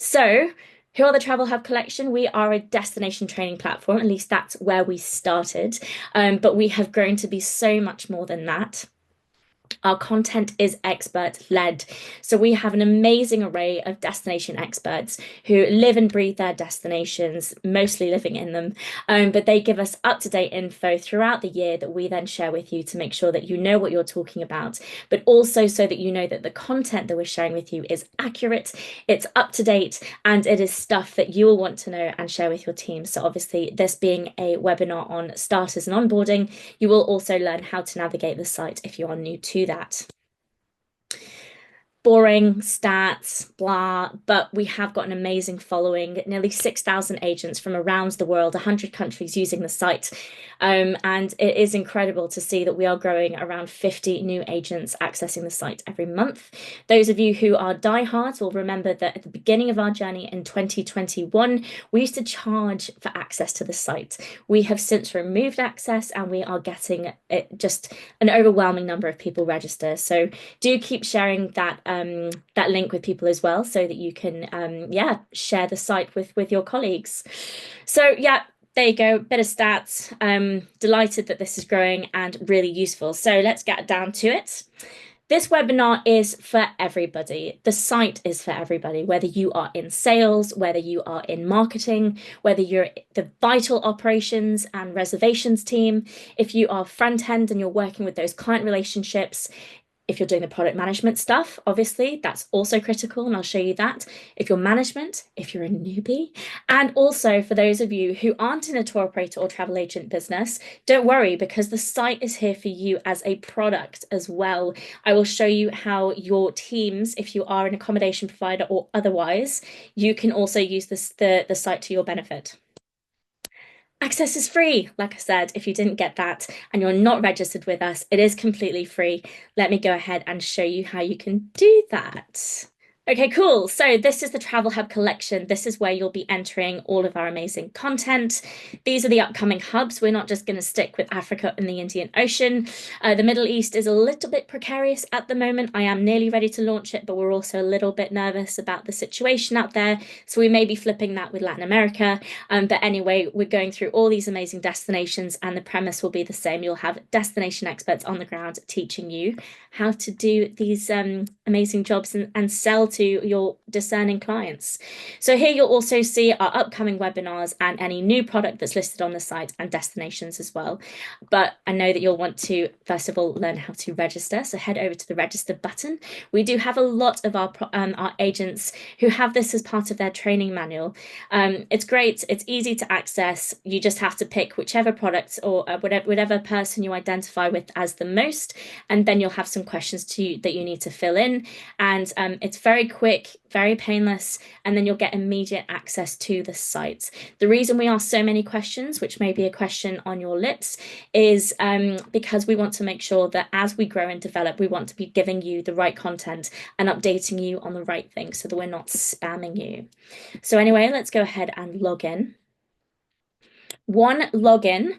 So, who are the Travel Hub Collection? We are a destination training platform, at least that's where we started. But we have grown to be so much more than that. Our content is expert led. So we have an amazing array of destination experts who live and breathe their destinations, mostly living in them. But they give us up-to-date info throughout the year that we then share with you to make sure that you know what you're talking about, but also so that you know that the content that we're sharing with you is accurate, it's up to date, and it is stuff that you will want to know and share with your team. So obviously, this being a webinar on starters and onboarding, you will also learn how to navigate the site if you are new to that. Boring stats, blah, but we have got an amazing following, nearly 6,000 agents from around the world, 100 countries using the site. And it is incredible to see that we are growing around 50 new agents accessing the site every month. Those of you who are diehards will remember that at the beginning of our journey in 2021, we used to charge for access to the site. We have since removed access and we are getting just an overwhelming number of people register. So do keep sharing that link with people as well, so that you can share the site with your colleagues. So yeah, there you go, bit of stats. Delighted that this is growing and really useful. So let's get down to it. This webinar is for everybody. The site is for everybody, whether you are in sales, whether you are in marketing, whether you're the vital operations and reservations team, if you are front end and you're working with those client relationships, if you're doing the product management stuff, obviously, that's also critical, and I'll show you that. If you're management, if you're a newbie, and also for those of you who aren't in a tour operator or travel agent business, don't worry, because the site is here for you as a product as well. I will show you how your teams, if you are an accommodation provider or otherwise, you can also use the site to your benefit. Access is free. Like I said, if you didn't get that and you're not registered with us, it is completely free. Let me go ahead and show you how you can do that. Okay, cool. So this is the Travel Hub collection. This is where you'll be entering all of our amazing content. These are the upcoming hubs. We're not just going to stick with Africa and the Indian Ocean. The Middle East is a little bit precarious at the moment. I am nearly ready to launch it, but we're also a little bit nervous about the situation out there. So we may be flipping that with Latin America. But anyway, we're going through all these amazing destinations, and the premise will be the same. You'll have destination experts on the ground teaching you how to do these amazing jobs and sell to your discerning clients. So here you'll also see our upcoming webinars and any new product that's listed on the site and destinations as well. But I know that you'll want to, first of all, learn how to register. So head over to the register button. We do have a lot of our agents who have this as part of their training manual. It's great. It's easy to access. You just have to pick whichever product or whatever person you identify with as the most, and then you'll have some questions that you need to fill in. And it's very quick, very painless, and then you'll get immediate access to the site. The reason we ask so many questions, which may be a question on your lips, is because we want to make sure that as we grow and develop, we want to be giving you the right content and updating you on the right things so that we're not spamming you. So anyway, let's go ahead and log in. One login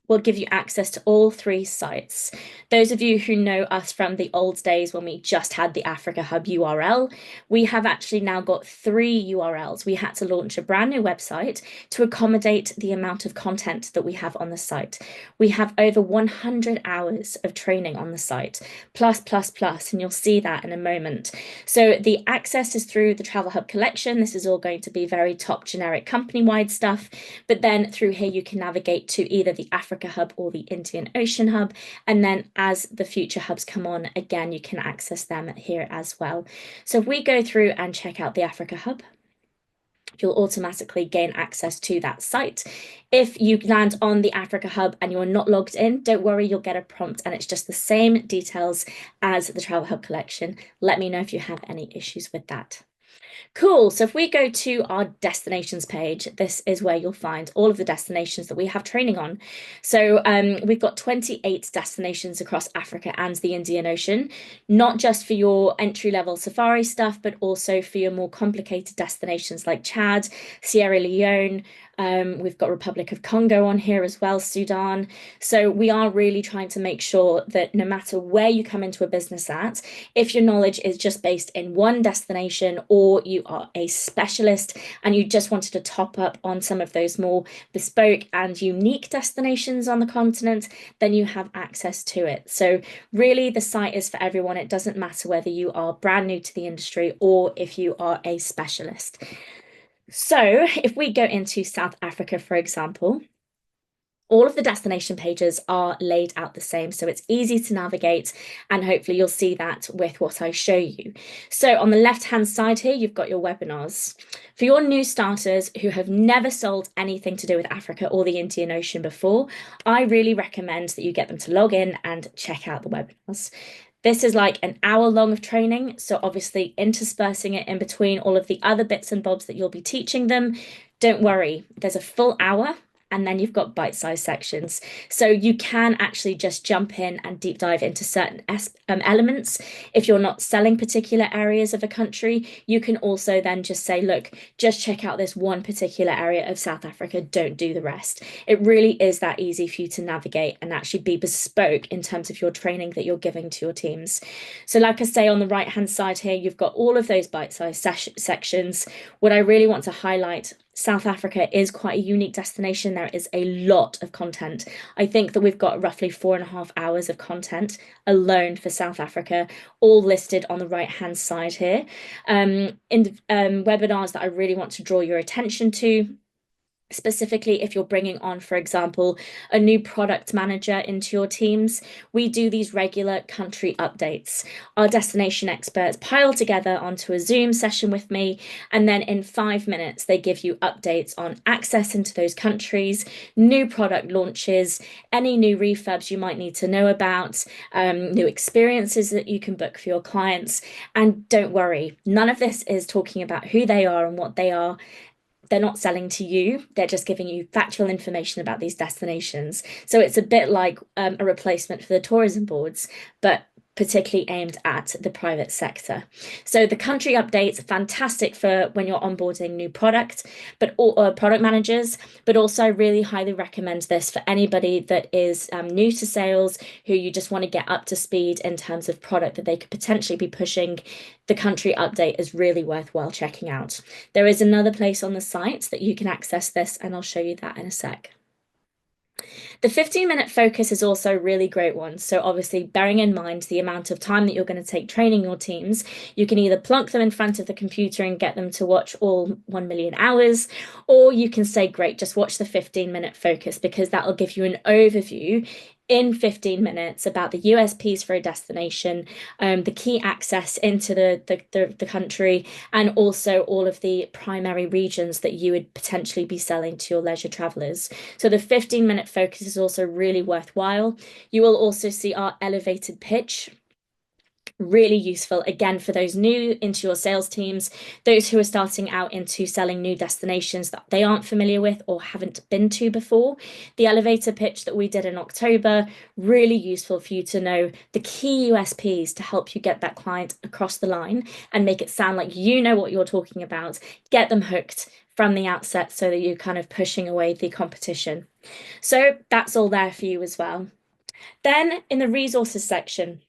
will give you access to all three sites. Those of you who know us from the old days when we just had the Africa Hub URL, we have actually now got three URLs. We had to launch a brand new website to accommodate the amount of content that we have on the site. We have over 100 hours of training on the site, plus, and you'll see that in a moment. So the access is through the Travel Hub collection. This is all going to be very top generic company-wide stuff, but then through here you can navigate to either the Africa Hub or the Indian Ocean Hub. And then as the future hubs come on, again, you can access them here as well. So if we go through and check out the Africa Hub, you'll automatically gain access to that site. If you land on the Africa Hub and you're not logged in, don't worry, you'll get a prompt and it's just the same details as the Travel Hub collection. Let me know if you have any issues with that. Cool. So if we go to our destinations page, this is where you'll find all of the destinations that we have training on. So we've got 28 destinations across Africa and the Indian Ocean, not just for your entry-level safari stuff, but also for your more complicated destinations like Chad, Sierra Leone, We've got Republic of Congo on here as well, Sudan. So we are really trying to make sure that no matter where you come into a business at, if your knowledge is just based in one destination or you are a specialist and you just wanted to top up on some of those more bespoke and unique destinations on the continent, then you have access to it. So really the site is for everyone. It doesn't matter whether you are brand new to the industry or if you are a specialist. So if we go into South Africa, for example, all of the destination pages are laid out the same, so it's easy to navigate, and hopefully you'll see that with what I show you. So on the left-hand side here, you've got your webinars. For your new starters who have never sold anything to do with Africa or the Indian Ocean before, I really recommend that you get them to log in and check out the webinars. This is like an hour long of training, so obviously interspersing it in between all of the other bits and bobs that you'll be teaching them. Don't worry, there's a full hour and then you've got bite-sized sections. So you can actually just jump in and deep dive into certain elements. If you're not selling particular areas of a country, you can also then just say, look, just check out this one particular area of South Africa, don't do the rest. It really is that easy for you to navigate and actually be bespoke in terms of your training that you're giving to your teams. So like I say, on the right-hand side here, you've got all of those bite-sized sections. What I really want to highlight, South Africa is quite a unique destination. There is a lot of content. I think that we've got roughly 4.5 hours of content alone for South Africa, all listed on the right-hand side here. In webinars that I really want to draw your attention to, specifically if you're bringing on, for example, a new product manager into your teams, we do these regular country updates. Our destination experts pile together onto a Zoom session with me, and then in 5 minutes, they give you updates on access into those countries, new product launches, any new refurbs you might need to know about, new experiences that you can book for your clients. And don't worry, none of this is talking about who they are and what they are. They're not selling to you, they're just giving you factual information about these destinations. So it's a bit like a replacement for the tourism boards, but particularly aimed at the private sector. So the country updates, fantastic for when you're onboarding new product, but product managers, but also I really highly recommend this for anybody that is new to sales, who you just want to get up to speed in terms of product that they could potentially be pushing. The country update is really worthwhile checking out. There is another place on the site that you can access this, and I'll show you that in a sec. The 15-minute focus is also a really great one. So obviously bearing in mind the amount of time that you're going to take training your teams, you can either plunk them in front of the computer and get them to watch all 1 million hours, or you can say, great, just watch the 15-minute focus, because that will give you an overview in 15 minutes about the USPs for a destination, the key access into the country, and also all of the primary regions that you would potentially be selling to your leisure travelers. So the 15-minute focus is also really worthwhile. You will also see our elevated pitch. Really useful again for those new into your sales teams, those who are starting out into selling new destinations that they aren't familiar with or haven't been to before. The elevator pitch that we did in October, really useful for you to know the key USPs to help you get that client across the line and make it sound like you know what you're talking about, get them hooked from the outset so that you're kind of pushing away the competition. So that's all there for you as well. Then in the resources section,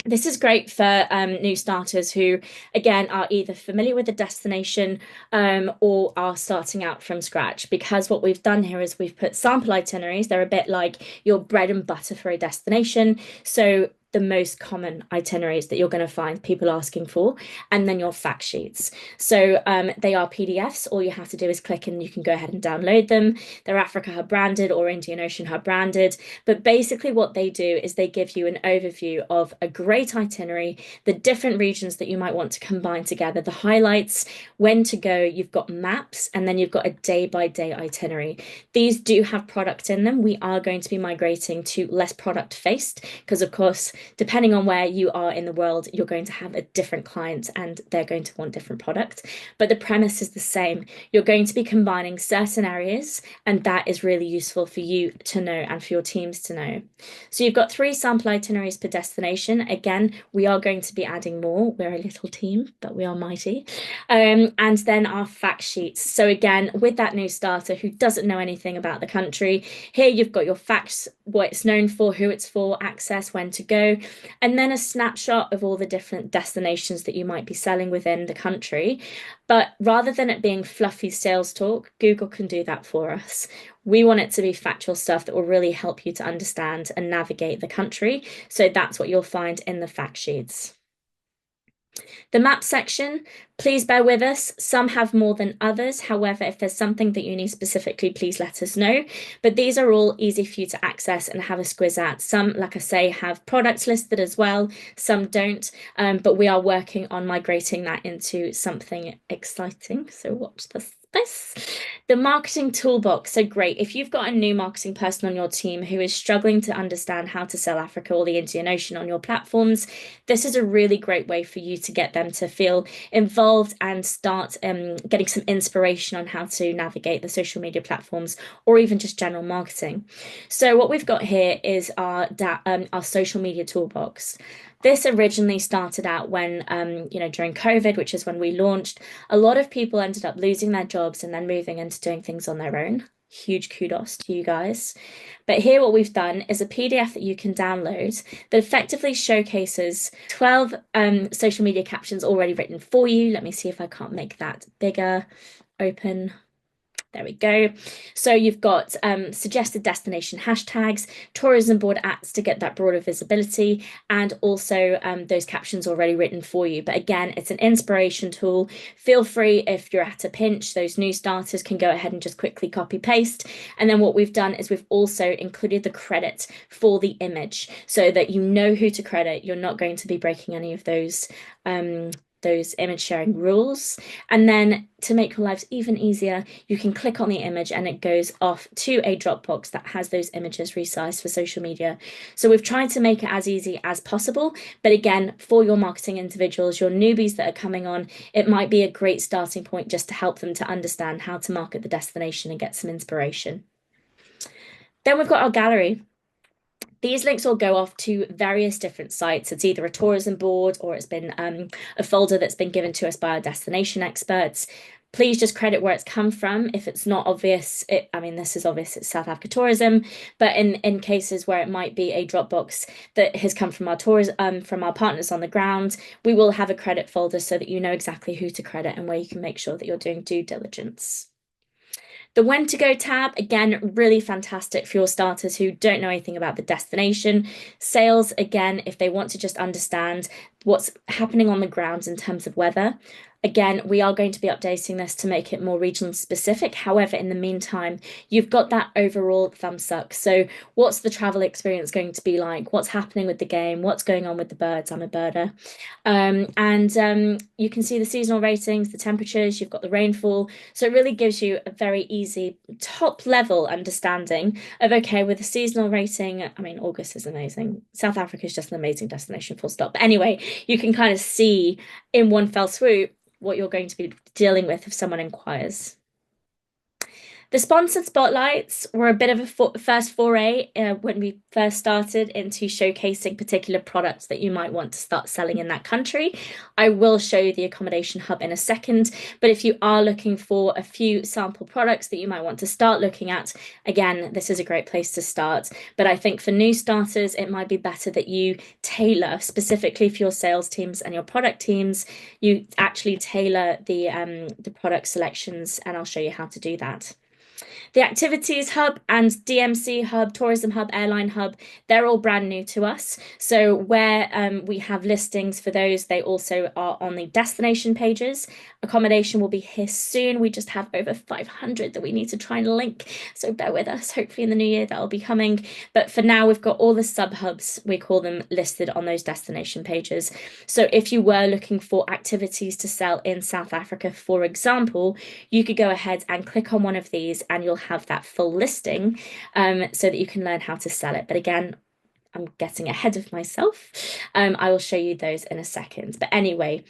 this is great for new starters who, again, are either familiar with the destination or are starting out from scratch, because what we've done here is we've put sample itineraries. They're a bit like your bread and butter for a destination. So the most common itineraries that you're going to find people asking for, and then your fact sheets. So they are PDFs. All you have to do is click and you can go ahead and download them. They're Africa Hub branded or Indian Ocean Hub branded. But basically what they do is they give you an overview of a great itinerary, the different regions that you might want to combine together, the highlights, when to go. You've got maps, and then you've got a day-by-day itinerary. These do have product in them. We are going to be migrating to less product-faced because, of course, depending on where you are in the world, you're going to have a different client and they're going to want different product. But the premise is the same. You're going to be combining certain areas, and that is really useful for you to know and for your teams to know. So you've got 3 sample itineraries per destination. Again, we are going to be adding more. We're a little team, but we are mighty. And then our fact sheets. So again, with that new starter who doesn't know anything about the country, here you've got your facts, what it's known for, who it's for, access, when to go, and then a snapshot of all the different destinations that you might be selling within the country. But rather than it being fluffy sales talk, Google can do that for us. We want it to be factual stuff that will really help you to understand and navigate the country. So that's what you'll find in the fact sheets. The map section, please bear with us. Some have more than others. However, if there's something that you need specifically, please let us know. But these are all easy for you to access and have a squiz at. Some, like I say, have products listed as well. Some don't, but we are working on migrating that into something exciting. So watch this space. The marketing toolbox. So great. If you've got a new marketing person on your team who is struggling to understand how to sell Africa or the Indian Ocean on your platforms, this is a really great way for you to get them to feel involved and start getting some inspiration on how to navigate the social media platforms or even just general marketing. So what we've got here is our social media toolbox. This originally started out when, during COVID, which is when we launched, a lot of people ended up losing their jobs and then moving into doing things on their own. Huge kudos to you guys. But here what we've done is a PDF that you can download that effectively showcases 12 social media captions already written for you. Let me see if I can't make that bigger. Open. There we go. So you've got suggested destination hashtags, tourism board ads to get that broader visibility, and also those captions already written for you. But again, it's an inspiration tool. Feel free, if you're at a pinch, those new starters can go ahead and just quickly copy paste. And then what we've done is we've also included the credit for the image so that you know who to credit. You're not going to be breaking any of those image sharing rules. And then to make your lives even easier, you can click on the image and it goes off to a Dropbox that has those images resized for social media. So we've tried to make it as easy as possible. But again, for your marketing individuals, your newbies that are coming on, it might be a great starting point just to help them to understand how to market the destination and get some inspiration. Then we've got our gallery. These links all go off to various different sites. It's either a tourism board or it's been a folder that's been given to us by our destination experts. Please just credit where it's come from. If it's not obvious, this is obvious, it's South Africa Tourism, but in cases where it might be a Dropbox that has come from our from our partners on the ground, we will have a credit folder so that you know exactly who to credit and where you can make sure that you're doing due diligence. The when to go tab, again, really fantastic for your starters who don't know anything about the destination. Sales, again, if they want to just understand what's happening on the ground in terms of weather. Again, we are going to be updating this to make it more regional specific. However, in the meantime, you've got that overall thumbs up. So what's the travel experience going to be like? What's happening with the game? What's going on with the birds? I'm a birder. You can see the seasonal ratings, the temperatures, you've got the rainfall. So it really gives you a very easy top level understanding of, okay, with the seasonal rating, August is amazing. South Africa is just an amazing destination, full stop. But anyway, you can kind of see in one fell swoop what you're going to be dealing with if someone inquires. The sponsored spotlights were a bit of a first foray when we first started into showcasing particular products that you might want to start selling in that country. I will show you the accommodation hub in a second, but if you are looking for a few sample products that you might want to start looking at, again, this is a great place to start. But I think for new starters, it might be better that you tailor specifically for your sales teams and your product teams, you actually tailor the product selections, and I'll show you how to do that. The Activities Hub and DMC Hub, Tourism Hub, Airline Hub, they're all brand new to us. So where we have listings for those, they also are on the destination pages. Accommodation will be here soon. We just have over 500 that we need to try and link. So bear with us. Hopefully in the new year that'll be coming. But for now, we've got all the sub-hubs, we call them, listed on those destination pages. So if you were looking for activities to sell in South Africa, for example, you could go ahead and click on one of these and you'll have that full listing so that you can learn how to sell it. But again, I'm getting ahead of myself. I will show you those in a second. But anyway,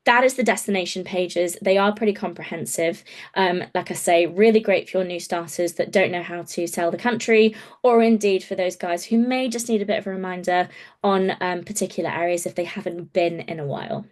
that is the destination pages. They are pretty comprehensive. Like I say, really great for your new starters that don't know how to sell the country, or indeed for those guys who may just need a bit of a reminder on particular areas if they haven't been in a while.